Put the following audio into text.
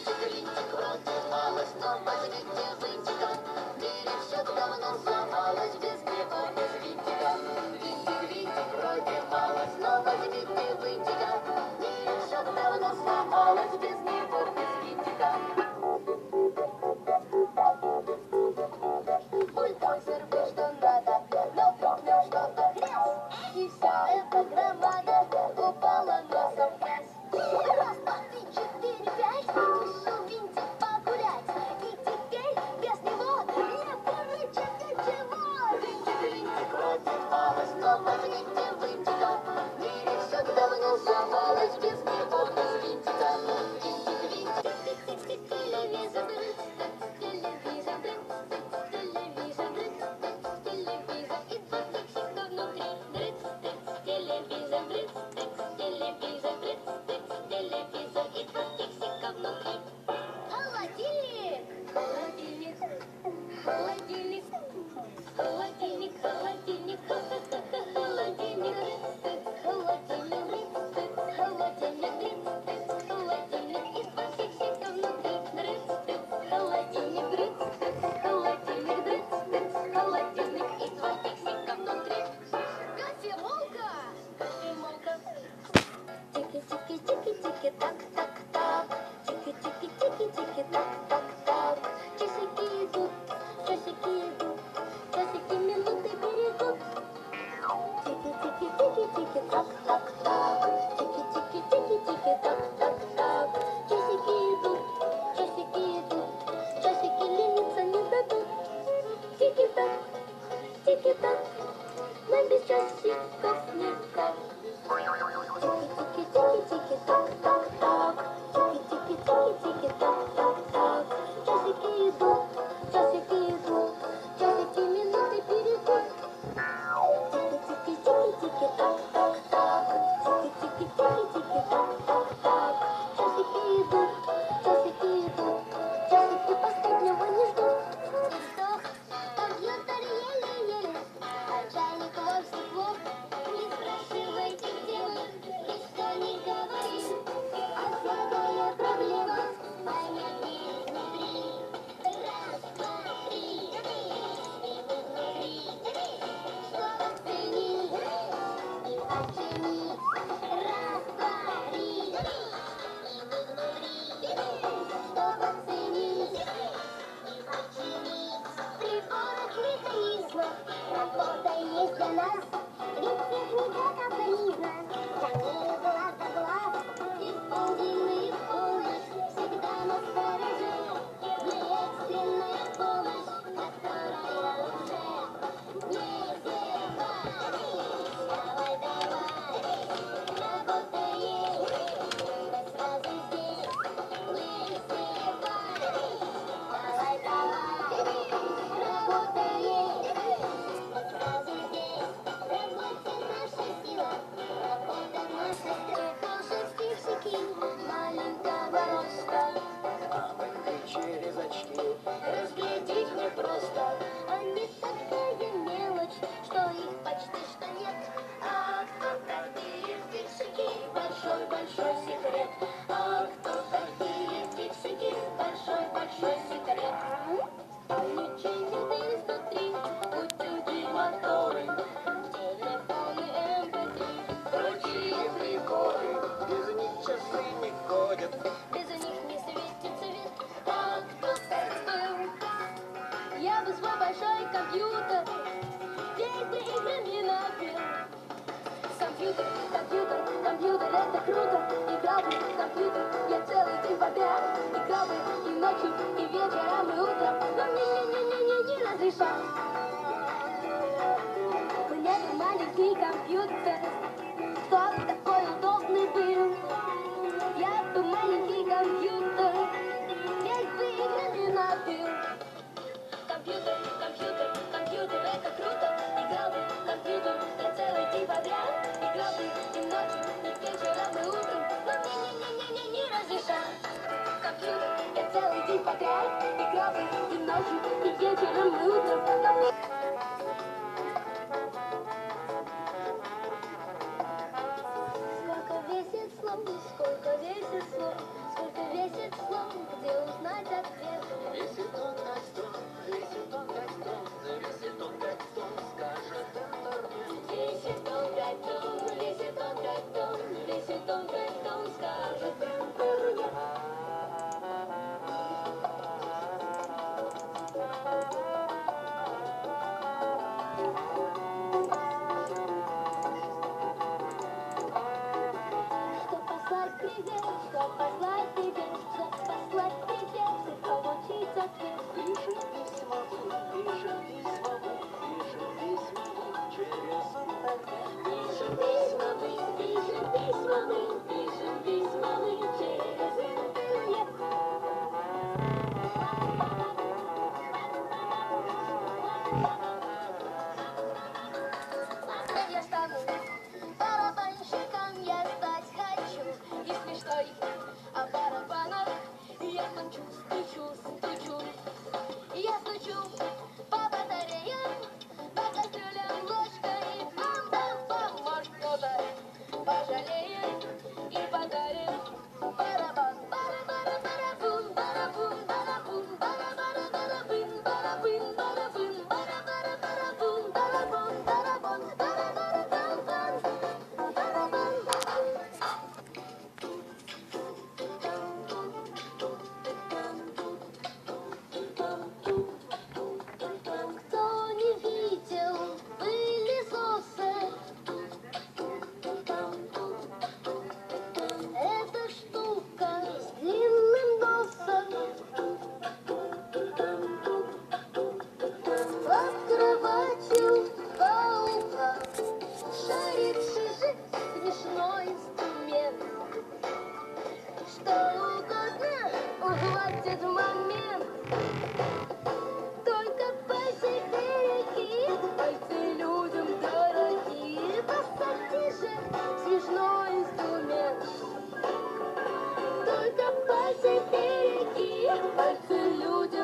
Винтик вроде малость, но возьмите винтика. В мире все давно сломалось, без него, без винтика. Винтик вроде малость, но возьмите винтика. В мире все давно сломалось, без него, без винтика. Бульдозер бы что надо, но вдруг нам что-то грязь, и вся эта громада упала носом в грязь. Раз, два, три, четыре, пять, вышел винтик погулять, и теперь без него не получится ничего. Винтик вроде малость, но возьмите винтика. В мире все давно сломалось, без него, без винтика. Винтик, телевизор, телевизор, телевизор, телевизор, и два фиксика внутри. Телевизор, телевизор, телевизор, и два фиксика внутри. Холодильник, холодильник, холодильник, холодильник, холодильник, холодильник, холодильник, холодильник, холодильник, и два фиксика внутри. Холодильник, холодильник, холодильник, и два фиксика внутри. Кофемолка, кофемолка. Тики-тики-тики-тики, так-так-так. Тики-тики-тики-тики, так-так-так. Часики идут, часики минуты берегут. Тики-тики-тики-тики, так-так-так. Тики-тики-тики-тики, так-так-так. Часики идут, часики лениться не дадут. Тики-так, тики-так, нам без часиков никак. Тики-тики-тики-тики, так-так-так. Тики-тики-тики-тики, так-так-так. Часики идут, часики минуты берегут. Тики-тики-тики-тики, так-так-так. Тики-тики-тики-тики, так-так-так. Часики идут, часики последнего не ждут. Вздох, компьютер еле-еле, а чайник вовсе плох. Не спрашивайте, где мы, никто не говорит. А всякая проблема понятнее изнутри. Раз, два, три, и мы внутри. Что оценить и починить. Раз, два, три, и мы внутри. Что оценить и починить. Приборов, механизмов, работа есть для нас. Ведь техника капризна, хранили глаз да глаз. И в полдень и в полночь всегда на стороже. Не экстренная помощь, которая уже не зевает. Давай, работаем, мы сразу здесь. Не зевает. Давай, работаем, мы сразу здесь. Работа наша сила, работа наша стройка. Фиксики маленького роста, Мамонька через очки разглядеть непросто. Они такая мелочь, что их почти что нет. А кто такие фиксики? Большой-большой секрет. А кто такие фиксики? Большой-большой секрет. Они чинят изнутри утюги, моторы, телефоны, MP3, прочие приборы. Без них часы не ходят. без них не светит свет. А кто так был? Я бы свой большой компьютер весь бы играми набил. Компьютер, это круто. Играл бы в компьютер я целый день подряд. Играл бы и ночью, и вечером, и утром. Но мне не разрешат. У меня был маленький компьютер, тот такой удобный был. Я бы маленький компьютер весь бы играми набил. Компьютер, это круто. Играл бы в компьютер я целый день подряд. Играл бы и ночью, и вечером, и утром. Но мне не разрешат. Компьютер я целый день подряд. Играл бы и ночью, и вечером, и утром. Но мне... Сколько весит слон, сколько весит слон, сколько весит слон. портит момент. Только пальцы береги, пальцы людям дороги. Поставь тише, смешной инструмент. Только пальцы береги, пальцы людям